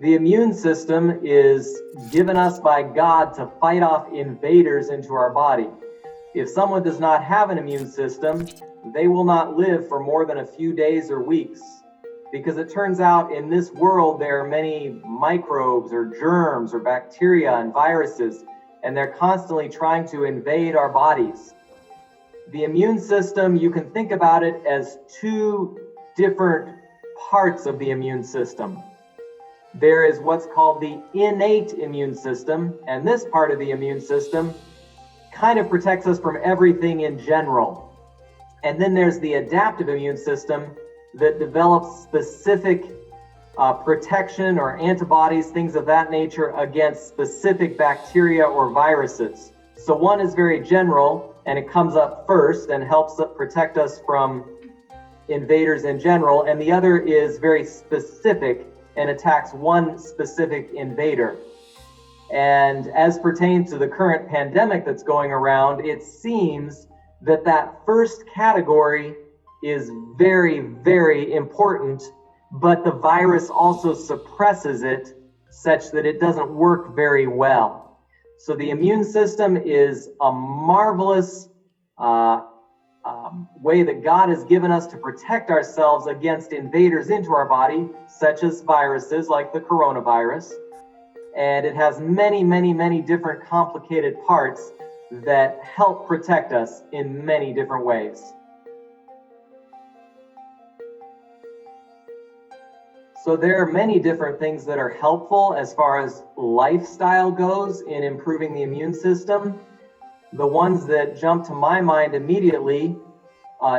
The immune system is given us by God to fight off invaders into our body. If someone does not have an immune system, they will not live for more than a few days or weeks. Because it turns out in this world there are many microbes or germs or bacteria and viruses, and they're constantly trying to invade our bodies. The immune system, you can think about it as two different parts of the immune system. There is what's called the innate immune system, and this part of the immune system kind of protects us from everything in general. And then there's the adaptive immune system that develops specific protection or antibodies, things of that nature, against specific bacteria or viruses. So one is very general, and it comes up first and helps protect us from invaders in general, and the other is very specific and attacks one specific invader. And as pertains to the current pandemic that's going around, it seems that that first category is very, very important, but the virus also suppresses it such that it doesn't work very well. So the immune system is a marvelous way that God has given us to protect ourselves against invaders into our body, such as viruses like the coronavirus. And it has many, many, many different complicated parts that help protect us in many different ways. So there are many different things that are helpful as far as lifestyle goes in improving the immune system. The ones that jump to my mind immediately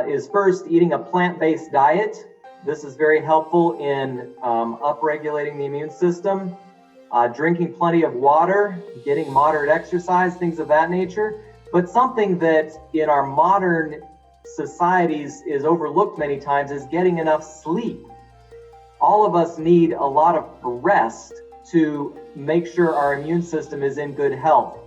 is first eating a plant-based diet. This is very helpful in upregulating the immune system. Drinking plenty of water, getting moderate exercise, things of that nature. But something that in our modern societies is overlooked many times is getting enough sleep. All of us need a lot of rest to make sure our immune system is in good health.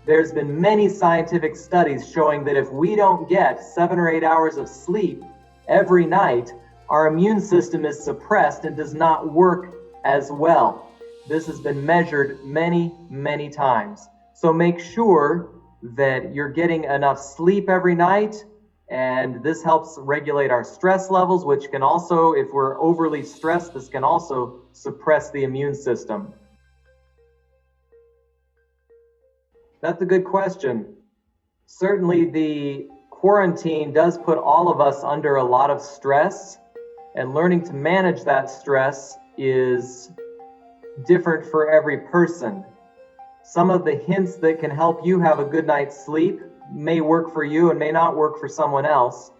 There's been many scientific studies showing that if we don't get 7 or 8 hours of sleep every night, our immune system is suppressed and does not work as well. This has been measured many, many times. So make sure that you're getting enough sleep every night, and this helps regulate our stress levels, which can also, if we're overly stressed, this can also suppress the immune system. That's a good question. Certainly the quarantine does put all of us under a lot of stress, and learning to manage that stress is different for every person. Some of the hints that can help you have a good night's sleep may work for you and may not work for someone else.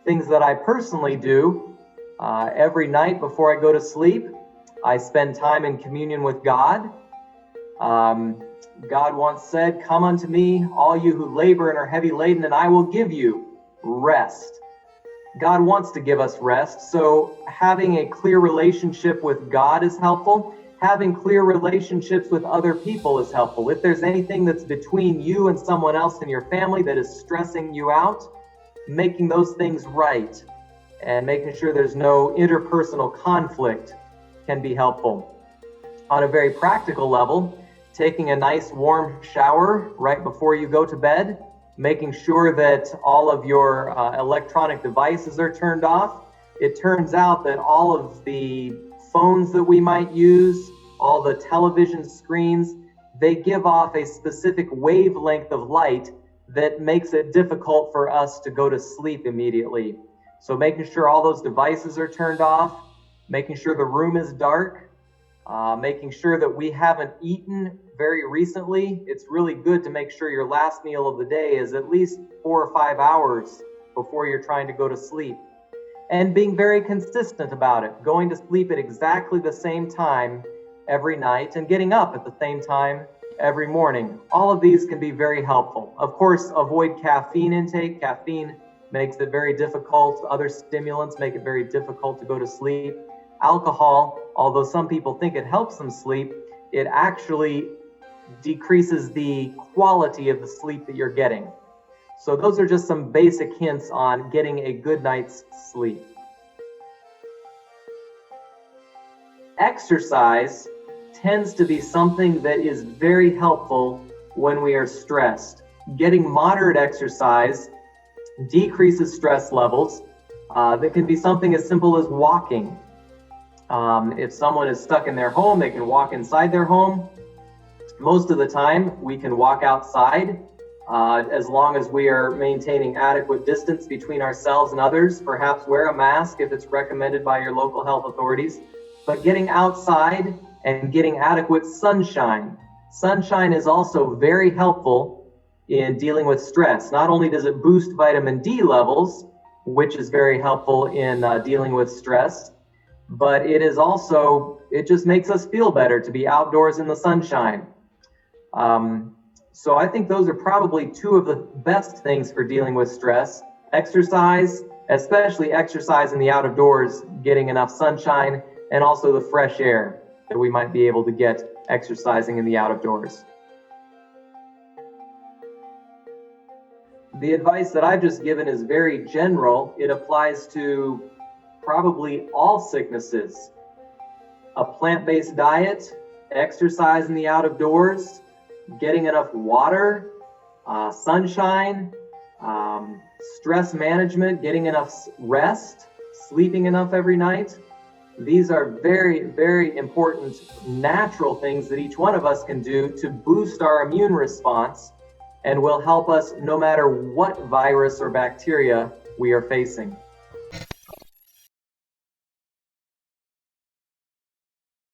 Things that I personally do every night before I go to sleep, I spend time in communion with God. God once said, "Come unto me, all you who labor and are heavy laden, and I will give you rest." God wants to give us rest, so having a clear relationship with God is helpful. Having clear relationships with other people is helpful. If there's anything that's between you and someone else in your family that is stressing you out, making those things right and making sure there's no interpersonal conflict can be helpful. On a very practical level, taking a nice warm shower right before you go to bed, making sure that all of your electronic devices are turned off. It turns out that all of the phones that we might use, all the television screens, they give off a specific wavelength of light that makes it difficult for us to go to sleep immediately. So making sure all those devices are turned off, making sure the room is dark, making sure that we haven't eaten very recently. It's really good to make sure your last meal of the day is at least 4 or 5 hours before you're trying to go to sleep. And being very consistent about it, going to sleep at exactly the same time every night and getting up at the same time every morning. All of these can be very helpful. Of course, avoid caffeine intake. Caffeine makes it very difficult. Other stimulants make it very difficult to go to sleep. Alcohol, although some people think it helps them sleep, it actually decreases the quality of the sleep that you're getting. So those are just some basic hints on getting a good night's sleep. Exercise tends to be something that is very helpful when we are stressed. Getting moderate exercise decreases stress levels. That can be something as simple as walking. If someone is stuck in their home, they can walk inside their home. Most of the time, we can walk outside as long as we are maintaining adequate distance between ourselves and others. Perhaps wear a mask if it's recommended by your local health authorities. But getting outside and getting adequate sunshine. Sunshine is also very helpful in dealing with stress. Not only does it boost vitamin D levels, which is very helpful in dealing with stress, but it just makes us feel better to be outdoors in the sunshine. So I think those are probably two of the best things for dealing with stress. Exercise, especially exercise in the out of doors, getting enough sunshine, and also the fresh air that we might be able to get exercising in the out of doors. The advice that I've just given is very general. It applies to probably all sicknesses. A plant-based diet, exercise in the out of doors, getting enough water, sunshine, stress management, getting enough rest, sleeping enough every night. These are very, very important natural things that each one of us can do to boost our immune response and will help us no matter what virus or bacteria we are facing.